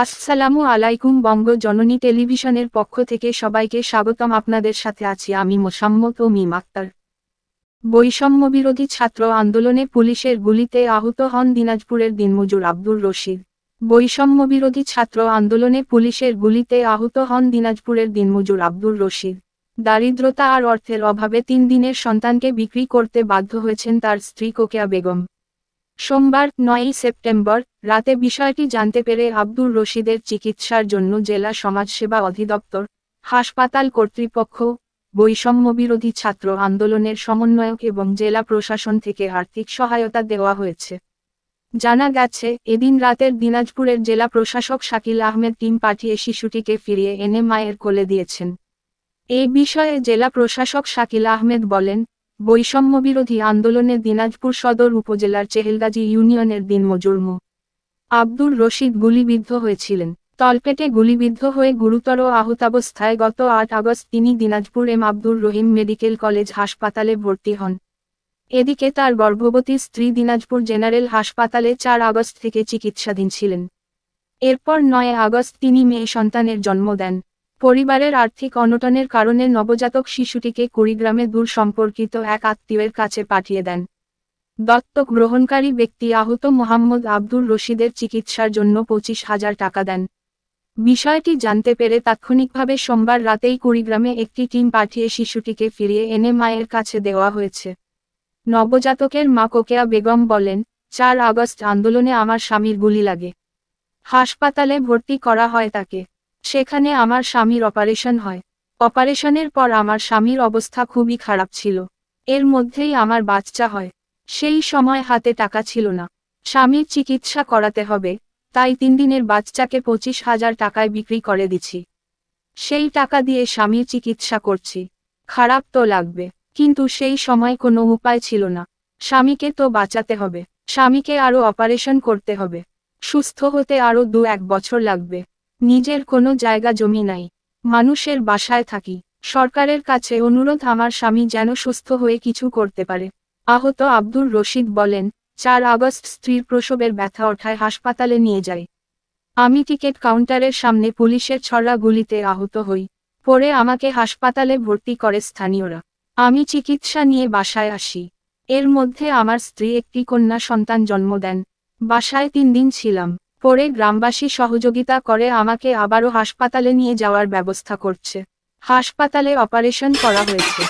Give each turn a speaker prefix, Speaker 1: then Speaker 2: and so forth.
Speaker 1: আসসালামু আলাইকুম। বঙ্গ জননী টেলিভিশনের পক্ষ থেকে সবাইকে স্বাগতম। আপনাদের সাথে আছি আমি মোসাম্মত ও মিম আক্তার। বৈষম্যবিরোধী ছাত্র আন্দোলনে পুলিশের গুলিতে আহত হন দিনাজপুরের দিনমজুর আব্দুর রশিদ। বৈষম্যবিরোধী ছাত্র আন্দোলনে পুলিশের গুলিতে আহত হন দিনাজপুরের দিনমজুর আব্দুর রশিদ। দারিদ্রতা আর অর্থের অভাবে 3 দিনের সন্তানকে বিক্রি করতে বাধ্য হয়েছেন তার স্ত্রী কোকেয়া বেগম। সোমবার 9 সেপ্টেম্বর রাতে বিষয়টি জানতে পেরে আব্দুর রশিদের চিকিৎসার জন্য জেলা সমাজসেবা অধিদপ্তর, হাসপাতাল কর্তৃপক্ষ, বৈষম্যবিরোধী ছাত্র আন্দোলনের সমন্বয়ক এবং জেলা প্রশাসন থেকে আর্থিক সহায়তা দেওয়া হয়েছে। জানা গেছে, এদিন রাতের দিনাজপুরের জেলা প্রশাসক শাকিল আহমেদ টিম পাঠিয়ে শিশুটিকে ফিরিয়ে এনে মায়ের কোলে দিয়েছেন। এ বিষয়ে জেলা প্রশাসক শাকিল আহমেদ বলেন, বৈষম্যবিরোধী আন্দোলনে দিনাজপুর সদর উপজেলার চেহেলগাজী ইউনিয়নের দিনমজুর মো. আব্দুর রশিদ গুলিবিদ্ধ হয়েছিলেন। তলপেটে গুলিবিদ্ধ হয়ে গুরুতর আহতাবস্থায় গত 8 আগস্ট তিনি Dinajpur M Abdur Rahim medical college হাসপাতালে ভর্তি হন। এদিকে তার গর্ভবতী স্ত্রী দিনাজপুর জেনারেল হাসপাতালে 4 আগস্ট থেকে চিকিৎসাধীন ছিলেন। এরপর 9 আগস্ট তিনি মেয়ে সন্তানের জন্ম দেন। পরিবারের আর্থিক অনটনের কারণে নবজাতক শিশুটিকে কুড়িগ্রামে দূর সম্পর্কিত এক আত্মীয়ের কাছে পাঠিয়ে দেন। দত্তক গ্রহণকারী ব্যক্তি আহত মোহাম্মদ আব্দুর রশিদের চিকিৎসার জন্য 25,000 টাকা দেন। বিষয়টি জানতে পেরে তাৎক্ষণিকভাবে সোমবার রাতেই কুড়িগ্রামে একটি টিম পাঠিয়ে শিশুটিকে ফিরিয়ে এনে মায়ের কাছে দেওয়া হয়েছে। নবজাতকের মা কোকেয়া বেগম বলেন, 4 আগস্ট আন্দোলনে আমার স্বামীর গুলি লাগে। হাসপাতালে ভর্তি করা হয় তাকে। সেখানে আমার স্বামীর অপারেশন হয়। অপারেশনের পর আমার স্বামীর অবস্থা খুবই খারাপ ছিল। এর মধ্যেই আমার বাচ্চা হয়। সেই সময় হাতে টাকা ছিল না। স্বামীর চিকিৎসা করাতে হবে, তাই 3 দিনের বাচ্চাকে 25,000 টাকায় বিক্রি করে দিছি। সেই টাকা দিয়ে স্বামীর চিকিৎসা করছি। খারাপ তো লাগবে, কিন্তু সেই সময় কোনো উপায় ছিল না। স্বামীকে তো বাঁচাতে হবে, স্বামীকে আরও অপারেশন করতে হবে। সুস্থ হতে আরও 2-1 বছর লাগবে। নিজের কোনো জায়গা জমি নাই, মানুষের বাসায় থাকি। সরকারের কাছে অনুরোধ আমার স্বামী যেন সুস্থ হয়ে কিছু করতে পারে। আহত আব্দুর রশিদ বলেন, 4 আগস্ট স্ত্রীর প্রসবের ব্যথা ওঠায় হাসপাতালে নিয়ে যাই। আমি টিকিট কাউন্টারের সামনে পুলিশের ছড়া গুলিতে আহত হই। পরে আমাকে হাসপাতালে ভর্তি করে স্থানীয়রা। আমি চিকিৎসা নিয়ে বাসায় আসি। এর মধ্যে আমার স্ত্রী একটি কন্যা সন্তান জন্ম দেন। বাসায় 3 দিন ছিলাম। পরে গ্রামবাসী সহযোগিতা করে আমাকে আবারও হাসপাতালে নিয়ে যাওয়ার ব্যবস্থা করছে। হাসপাতালে অপারেশন করা হয়েছে।